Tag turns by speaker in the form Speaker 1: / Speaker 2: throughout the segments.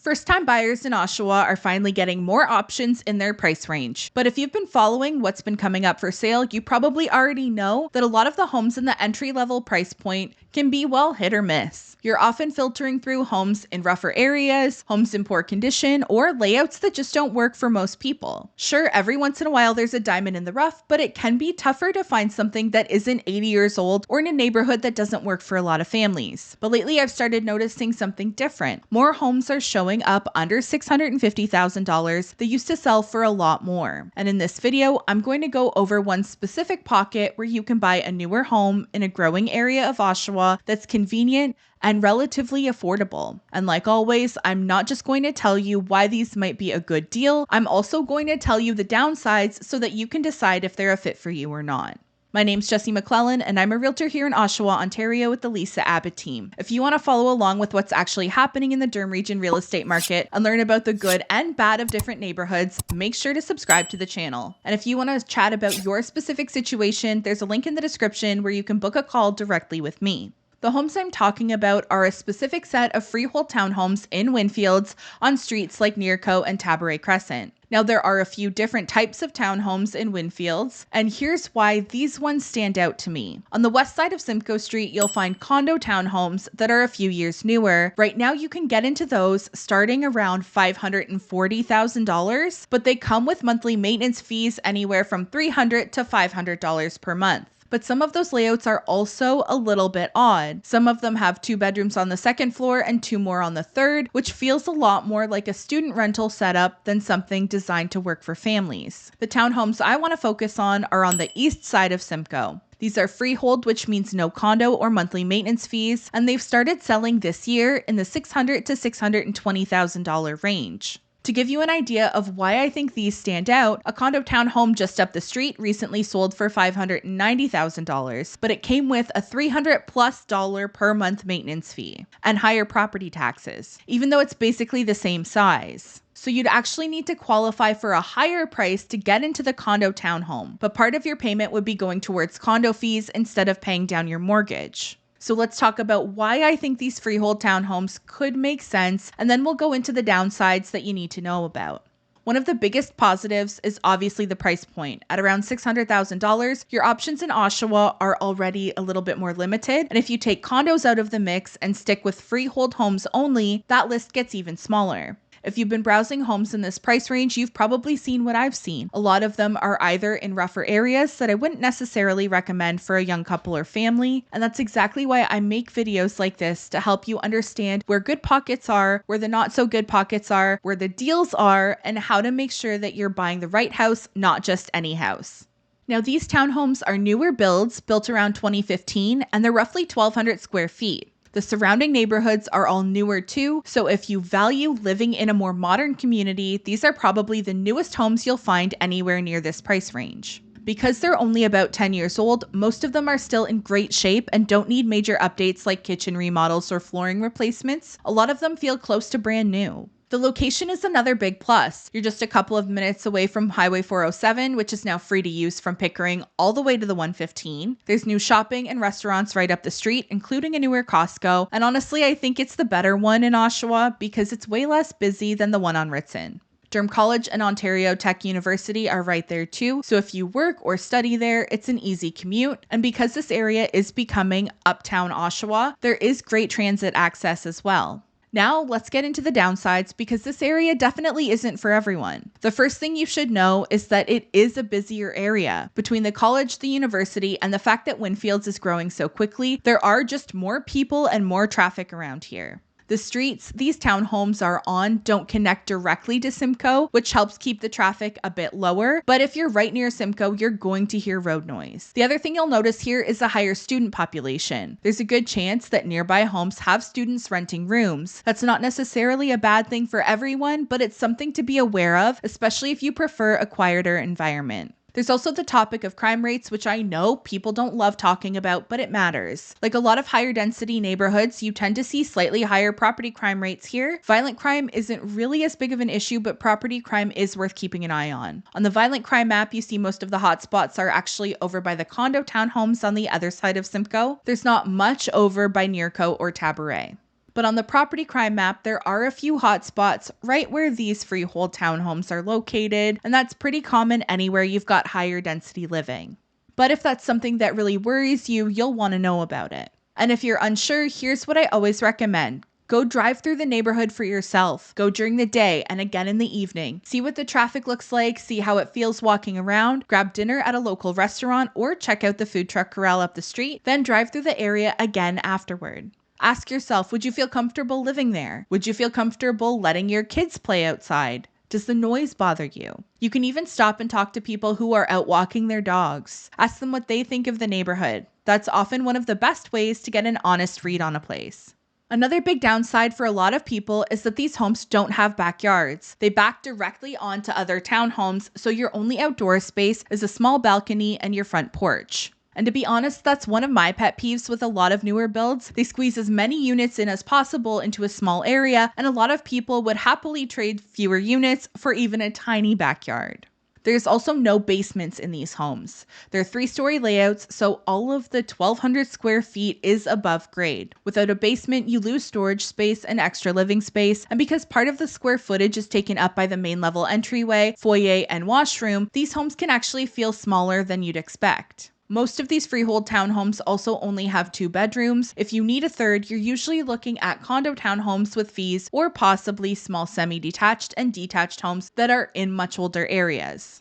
Speaker 1: First-time buyers in Oshawa are finally getting more options in their price range. But if you've been following what's been coming up for sale, you probably already know that a lot of the homes in the entry-level price point can be, well, hit or miss. You're often filtering through homes in rougher areas, homes in poor condition, or layouts that just don't work for most people. Sure, every once in a while there's a diamond in the rough, but it can be tougher to find something that isn't 80 years old or in a neighborhood that doesn't work for a lot of families. But lately I've started noticing something different. More homes are showing up under $650,000 that used to sell for a lot more. And in this video, I'm going to go over one specific pocket where you can buy a newer home in a growing area of Oshawa that's convenient and relatively affordable. And like always, I'm not just going to tell you why these might be a good deal, I'm also going to tell you the downsides so that you can decide if they're a fit for you or not. My name's Jessie McClellan, and I'm a realtor here in Oshawa, Ontario with the Lisa Abbott team. If you want to follow along with what's actually happening in the Durham region real estate market and learn about the good and bad of different neighborhoods, make sure to subscribe to the channel. And if you want to chat about your specific situation, there's a link in the description where you can book a call directly with me. The homes I'm talking about are a specific set of freehold townhomes in Winfields on streets like Nearco and Tabaret Crescent. Now, there are a few different types of townhomes in Winfields, and here's why these ones stand out to me. On the west side of Simcoe Street, you'll find condo townhomes that are a few years newer. Right now, you can get into those starting around $540,000, but they come with monthly maintenance fees anywhere from $300 to $500 per month. But some of those layouts are also a little bit odd. Some of them have 2 bedrooms on the second floor and 2 more on the third, which feels a lot more like a student rental setup than something designed to work for families. The townhomes I want to focus on are on the east side of Simcoe. These are freehold, which means no condo or monthly maintenance fees, and they've started selling this year in the $600,000 to $620,000 range. To give you an idea of why I think these stand out, a condo townhome just up the street recently sold for $590,000, but it came with a $300+ per month maintenance fee and higher property taxes, even though it's basically the same size. So you'd actually need to qualify for a higher price to get into the condo townhome, but part of your payment would be going towards condo fees instead of paying down your mortgage. So let's talk about why I think these freehold townhomes could make sense, and then we'll go into the downsides that you need to know about. One of the biggest positives is obviously the price point. At around $600,000, your options in Oshawa are already a little bit more limited, and if you take condos out of the mix and stick with freehold homes only, that list gets even smaller. If you've been browsing homes in this price range, you've probably seen what I've seen. A lot of them are either in rougher areas that I wouldn't necessarily recommend for a young couple or family, and that's exactly why I make videos like this to help you understand where good pockets are, where the not so good pockets are, where the deals are, and how to make sure that you're buying the right house, not just any house. Now, these townhomes are newer builds built around 2015, and they're roughly 1,200 square feet. The surrounding neighborhoods are all newer too, so if you value living in a more modern community, these are probably the newest homes you'll find anywhere near this price range. Because they're only about 10 years old, most of them are still in great shape and don't need major updates like kitchen remodels or flooring replacements. A lot of them feel close to brand new. The location is another big plus. You're just a couple of minutes away from Highway 407, which is now free to use from Pickering all the way to the 115. There's new shopping and restaurants right up the street, including a newer Costco. And honestly, I think it's the better one in Oshawa because it's way less busy than the one on Ritson. Durham College and Ontario Tech University are right there too, so if you work or study there, it's an easy commute. And because this area is becoming uptown Oshawa, there is great transit access as well. Now, let's get into the downsides because this area definitely isn't for everyone. The first thing you should know is that it is a busier area. Between the college, the university, and the fact that Winfields is growing so quickly, there are just more people and more traffic around here. The streets these townhomes are on don't connect directly to Simcoe, which helps keep the traffic a bit lower, but if you're right near Simcoe, you're going to hear road noise. The other thing you'll notice here is a higher student population. There's a good chance that nearby homes have students renting rooms. That's not necessarily a bad thing for everyone, but it's something to be aware of, especially if you prefer a quieter environment. There's also the topic of crime rates, which I know people don't love talking about, but it matters. Like a lot of higher density neighborhoods, you tend to see slightly higher property crime rates here. Violent crime isn't really as big of an issue, but property crime is worth keeping an eye on. On the violent crime map, you see most of the hotspots are actually over by the condo townhomes on the other side of Simcoe. There's not much over by Nearco or Tabaret. But on the property crime map, there are a few hot spots right where these freehold townhomes are located, and that's pretty common anywhere you've got higher density living. But if that's something that really worries you, you'll want to know about it. And if you're unsure, here's what I always recommend. Go drive through the neighborhood for yourself. Go during the day and again in the evening. See what the traffic looks like, see how it feels walking around, grab dinner at a local restaurant, or check out the food truck corral up the street, then drive through the area again afterward. Ask yourself, would you feel comfortable living there? Would you feel comfortable letting your kids play outside? Does the noise bother you? You can even stop and talk to people who are out walking their dogs. Ask them what they think of the neighborhood. That's often one of the best ways to get an honest read on a place. Another big downside for a lot of people is that these homes don't have backyards. They back directly onto other townhomes, so your only outdoor space is a small balcony and your front porch. And to be honest, that's one of my pet peeves with a lot of newer builds. They squeeze as many units in as possible into a small area, and a lot of people would happily trade fewer units for even a tiny backyard. There's also no basements in these homes. They're 3-story layouts, so all of the 1,200 square feet is above grade. Without a basement, you lose storage space and extra living space, and because part of the square footage is taken up by the main level entryway, foyer, and washroom, these homes can actually feel smaller than you'd expect. Most of these freehold townhomes also only have 2 bedrooms. If you need a third, you're usually looking at condo townhomes with fees or possibly small semi-detached and detached homes that are in much older areas.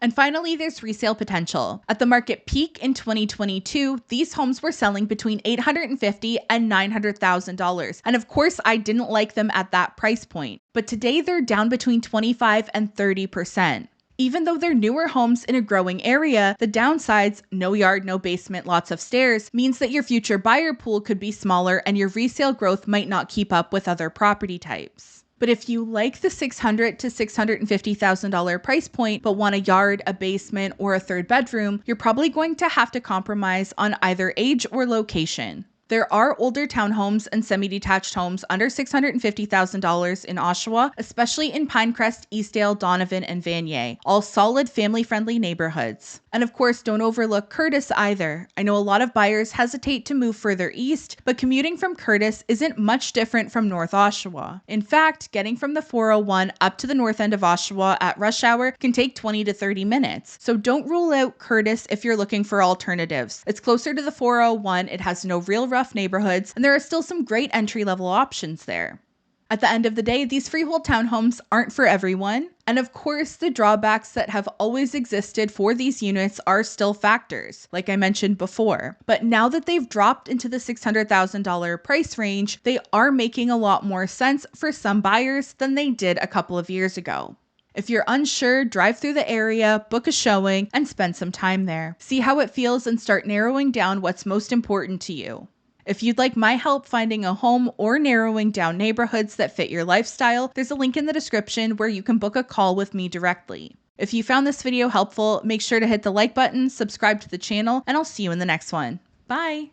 Speaker 1: And finally, there's resale potential. At the market peak in 2022, these homes were selling between $850,000 and $900,000. And of course, I didn't like them at that price point. But today they're down between 25 and 30%. Even though they're newer homes in a growing area, the downsides, no yard, no basement, lots of stairs, means that your future buyer pool could be smaller and your resale growth might not keep up with other property types. But if you like the $600,000 to $650,000 price point but want a yard, a basement, or a third bedroom, you're probably going to have to compromise on either age or location. There are older townhomes and semi-detached homes under $650,000 in Oshawa, especially in Pinecrest, Eastdale, Donovan, and Vanier, all solid family-friendly neighborhoods. And of course, don't overlook Curtis either. I know a lot of buyers hesitate to move further east, but commuting from Curtis isn't much different from North Oshawa. In fact, getting from the 401 up to the north end of Oshawa at rush hour can take 20 to 30 minutes. So don't rule out Curtis if you're looking for alternatives. It's closer to the 401, it has no real rough neighborhoods, and there are still some great entry-level options there. At the end of the day, these freehold townhomes aren't for everyone, and of course, the drawbacks that have always existed for these units are still factors, like I mentioned before. But now that they've dropped into the $600,000 price range, they are making a lot more sense for some buyers than they did a couple of years ago. If you're unsure, drive through the area, book a showing, and spend some time there. See how it feels and start narrowing down what's most important to you. If you'd like my help finding a home or narrowing down neighborhoods that fit your lifestyle, there's a link in the description where you can book a call with me directly. If you found this video helpful, make sure to hit the like button, subscribe to the channel, and I'll see you in the next one. Bye!